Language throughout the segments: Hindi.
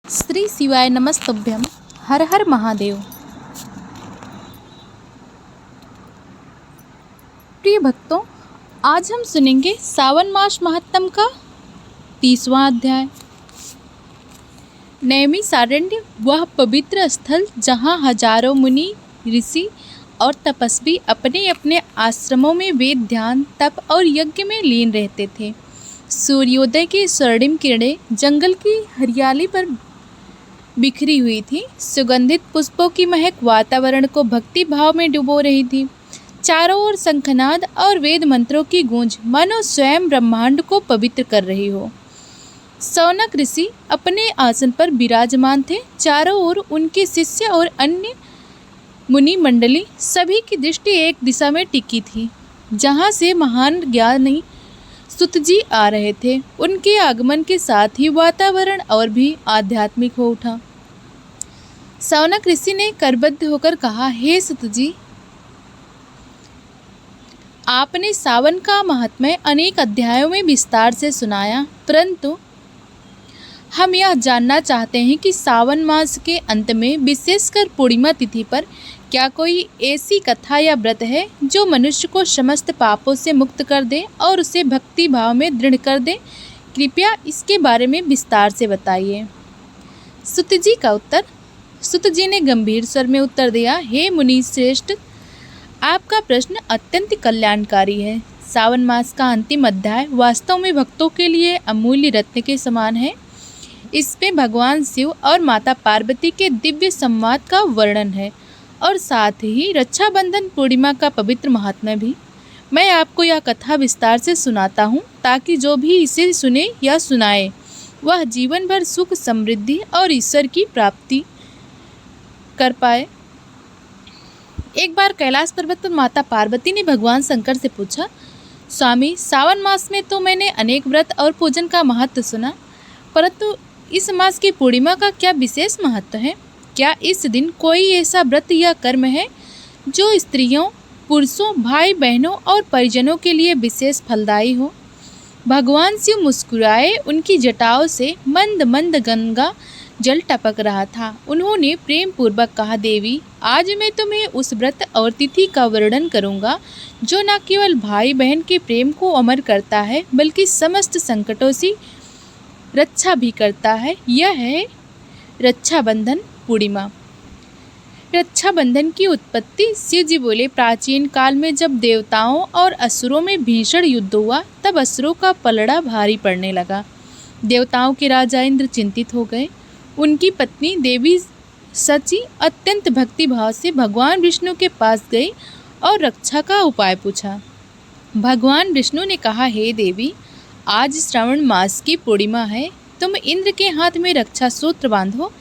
श्री शिवाय नमस्तभ्यम। हर हर महादेव। प्रिय भक्तों, आज हम सुनेंगे सावन मास महात्म का 30वां अध्याय। नैमिषारण्य वह पवित्र स्थल जहाँ हजारों मुनि, ऋषि और तपस्वी अपने अपने आश्रमों में वेद, ध्यान, तप और यज्ञ में लीन रहते थे। सूर्योदय की स्वर्णिम किरणें जंगल की हरियाली पर बिखरी हुई थी। सुगंधित पुष्पों की महक वातावरण को भक्ति भाव में डुबो रही थी। चारों ओर शंखनाद और वेद मंत्रों की गूंज मानो स्वयं ब्रह्मांड को पवित्र कर रही हो। सौनक ऋषि अपने आसन पर विराजमान थे। चारों ओर उनके शिष्य और अन्य मुनि मंडली, सभी की दृष्टि एक दिशा में टिकी थी, जहाँ से महान ज्ञानी सुत जी आ रहे थे। उनके आगमन के साथ ही वातावरण और भी आध्यात्मिक हो उठा। सौनक ऋषि ने करबद्ध होकर कहा, हे सुत जी, आपने सावन का महात्म्य अनेक अध्यायों में विस्तार से सुनाया, परंतु हम यह जानना चाहते हैं कि सावन मास के अंत में, विशेषकर पूर्णिमा तिथि पर, क्या कोई ऐसी कथा या व्रत है जो मनुष्य को समस्त पापों से मुक्त कर दे और उसे भक्ति भाव में दृढ़ कर दे? कृपया इसके बारे में विस्तार से बताइए। सुत जी का उत्तर। सुत जी ने गंभीर स्वर में उत्तर दिया, हे मुनि श्रेष्ठ, आपका प्रश्न अत्यंत कल्याणकारी है। सावन मास का अंतिम अध्याय वास्तव में भक्तों के लिए अमूल्य रत्न के समान है। इसमें भगवान शिव और माता पार्वती के दिव्य संवाद का वर्णन है और साथ ही रक्षाबंधन पूर्णिमा का पवित्र महात्म्य भी। मैं आपको यह कथा विस्तार से सुनाता हूँ ताकि जो भी इसे सुने या सुनाए वह जीवन भर सुख, समृद्धि और ईश्वर की प्राप्ति कर पाए। एक बार कैलाश पर्वत पर माता पार्वती ने भगवान शंकर से पूछा, स्वामी, सावन मास में तो मैंने अनेक व्रत और पूजन का महत्व सुना, परंतु इस मास की पूर्णिमा का क्या विशेष महत्व है? क्या इस दिन कोई ऐसा व्रत या कर्म है जो स्त्रियों, पुरुषों, भाई बहनों और परिजनों के लिए विशेष फलदायी हो? भगवान शिव मुस्कुराए। उनकी जटाओं से मंद मंद गंगा जल टपक रहा था। उन्होंने प्रेम पूर्वक कहा, देवी, आज मैं तुम्हें उस व्रत और तिथि का वर्णन करूंगा जो न केवल भाई बहन के प्रेम को अमर करता है बल्कि समस्त संकटों से रक्षा भी करता है। यह है रक्षाबंधन पूर्णिमा। रक्षाबंधन की उत्पत्ति। शिव जी बोले, प्राचीन काल में जब देवताओं और असुरों में भीषण युद्ध हुआ तब असुरों का पलड़ा भारी पड़ने लगा। देवताओं के राजा इंद्र चिंतित हो गए। उनकी पत्नी देवी सची अत्यंत भक्ति भाव से भगवान विष्णु के पास गई और रक्षा का उपाय पूछा। भगवान विष्णु ने कहा, हे देवी, आज श्रावण मास की पूर्णिमा है। तुम इंद्र के हाथ में रक्षा सूत्र बांधो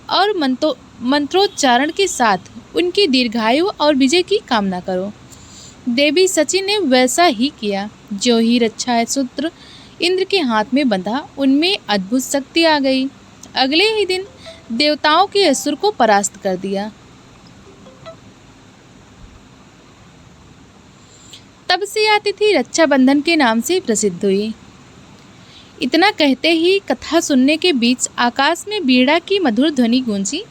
और मंत्रोच्चारण के साथ उनकी दीर्घायु और विजय की कामना करो। देवी सची ने वैसा ही किया। जो ही रक्षा सूत्र इंद्र के हाथ में बंधा, उनमें अद्भुत शक्ति आ गई। अगले ही दिन देवताओं के असुर को परास्त कर दिया। तब से यह तिथि रक्षाबंधन के नाम से प्रसिद्ध हुई। इतना कहते ही कथा सुनने के बीच आकाश में वीणा की मधुर ध्वनि गूंजी।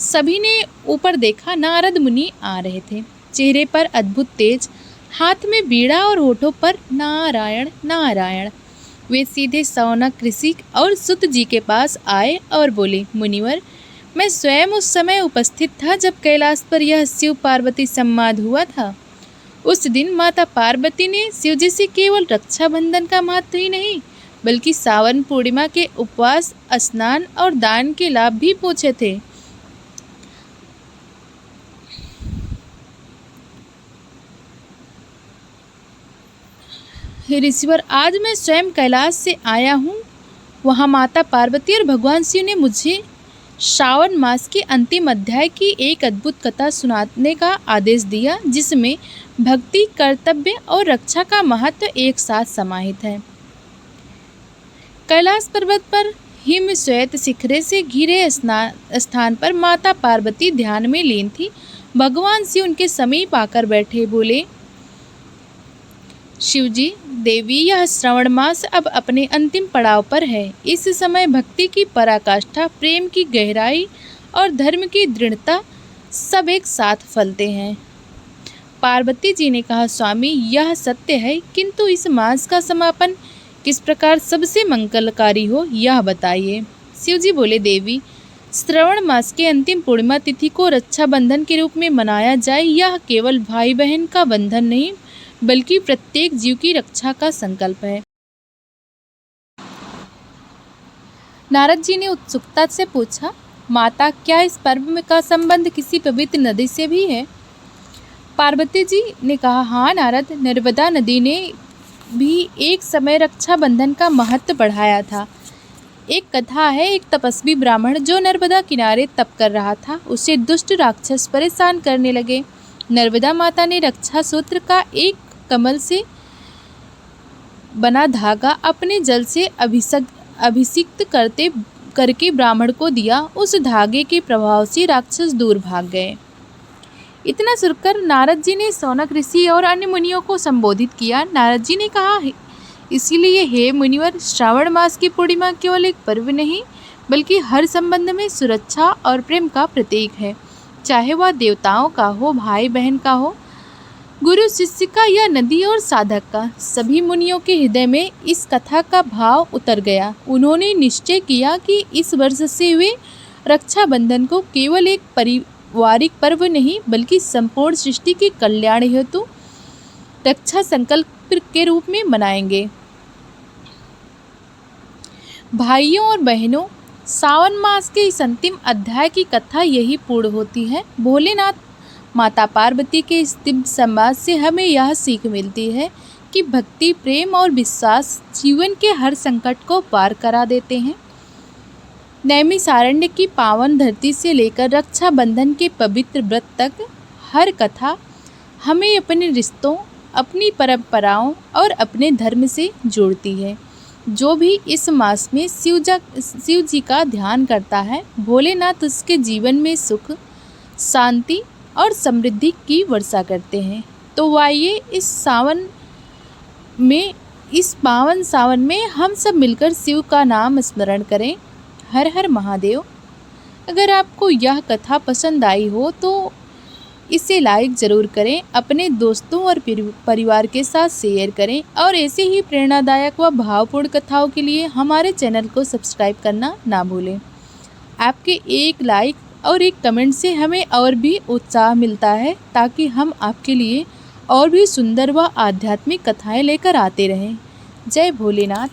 सभी ने ऊपर देखा। नारद मुनि आ रहे थे। चेहरे पर अद्भुत तेज, हाथ में वीणा और होठों पर नारायण नारायण। वे सीधे सौनक ऋषि और सुत जी के पास आए और बोले, मुनिवर, मैं स्वयं उस समय उपस्थित था जब कैलाश पर यह शिव पार्वती संवाद हुआ था। उस दिन माता पार्वती ने शिव जी से केवल रक्षाबंधन का महत्व ही नहीं बल्कि सावन पूर्णिमा के उपवास, स्नान और दान के लाभ भी पूछे थे। ऋषिवर, आज मैं स्वयं कैलाश से आया हूँ। वहाँ माता पार्वती और भगवान शिव ने मुझे श्रावण मास के अंतिम अध्याय की एक अद्भुत कथा सुनाने का आदेश दिया, जिसमें भक्ति, कर्तव्य और रक्षा का महत्व एक साथ समाहित है। कैलाश पर्वत पर हिम श्वेत शिखरे से घिरे स्थान पर माता पार्वती ध्यान में लीन थी। भगवान शिव उनके समीप आकर बैठे। बोले, शिवजी, देवी, यह श्रावण मास अब अपने अंतिम पड़ाव पर है। इस समय भक्ति की पराकाष्ठा, प्रेम की गहराई और धर्म की दृढ़ता सब एक साथ फलते हैं। पार्वती जी ने कहा, स्वामी, यह सत्य है, किंतु इस मास का समापन किस प्रकार सबसे मंगलकारी हो, यह बताइए। शिवजी बोले, देवी, श्रावण मास के अंतिम पूर्णिमा तिथि को रक्षाबंधन के रूप में मनाया जाए, यह केवल भाई बहन का बंधन नहीं बल्कि प्रत्येक जीव की रक्षा का संकल्प है। नारद जी ने उत्सुकता से पूछा, माता, क्या इस पर्व का संबंध किसी पवित्र नदी से भी है? पार्वती जी ने कहा, हाँ नारद, नर्मदा नदी ने भी एक समय रक्षाबंधन का महत्व बढ़ाया था। एक कथा है, एक तपस्वी ब्राह्मण जो नर्मदा किनारे तप कर रहा था, उसे दुष्ट राक्षस परेशान करने लगे। नर्मदा माता ने रक्षा सूत्र का एक कमल से बना धागा अपने जल से अभिषिक्त करके ब्राह्मण को दिया। उस धागे के प्रभाव से राक्षस दूर भाग गए। इतना सुनकर नारद जी ने शौनक ऋषि और अन्य मुनियों को संबोधित किया। नारद जी ने कहा, इसीलिए हे मुनिवर, श्रावण मास की पूर्णिमा केवल एक पर्व नहीं बल्कि हर संबंध में सुरक्षा और प्रेम का प्रतीक है। चाहे वह देवताओं का हो, भाई बहन का हो, गुरु शिष्य का या नदी और साधक का। सभी मुनियों के हृदय में इस कथा का भाव उतर गया। उन्होंने निश्चय किया कि इस वर्ष से वे रक्षाबंधन को केवल एक पारिवारिक पर्व नहीं बल्कि संपूर्ण सृष्टि के कल्याण हेतु रक्षा संकल्प के रूप में मनाएंगे। भाइयों और बहनों, सावन मास के इस अंतिम अध्याय की कथा यही पूर्ण होती है। भोलेनाथ माता पार्वती के इस दिव्य संवाद से हमें यह सीख मिलती है कि भक्ति, प्रेम और विश्वास जीवन के हर संकट को पार करा देते हैं। नैमिषारण्य की पावन धरती से लेकर रक्षाबंधन के पवित्र व्रत तक हर कथा हमें अपने रिश्तों, अपनी परंपराओं और अपने धर्म से जोड़ती है। जो भी इस मास में शिव जी का ध्यान करता है, भोलेनाथ उसके जीवन में सुख, शांति और समृद्धि की वर्षा करते हैं। तो आइए इस पावन सावन में हम सब मिलकर शिव का नाम स्मरण करें। हर हर महादेव। अगर आपको यह कथा पसंद आई हो तो इसे लाइक ज़रूर करें, अपने दोस्तों और परिवार के साथ शेयर करें और ऐसे ही प्रेरणादायक व भावपूर्ण कथाओं के लिए हमारे चैनल को सब्सक्राइब करना ना भूलें। आपके एक लाइक और एक कमेंट से हमें और भी उत्साह मिलता है ताकि हम आपके लिए और भी सुंदर व आध्यात्मिक कथाएं लेकर आते रहें। जय भोलेनाथ।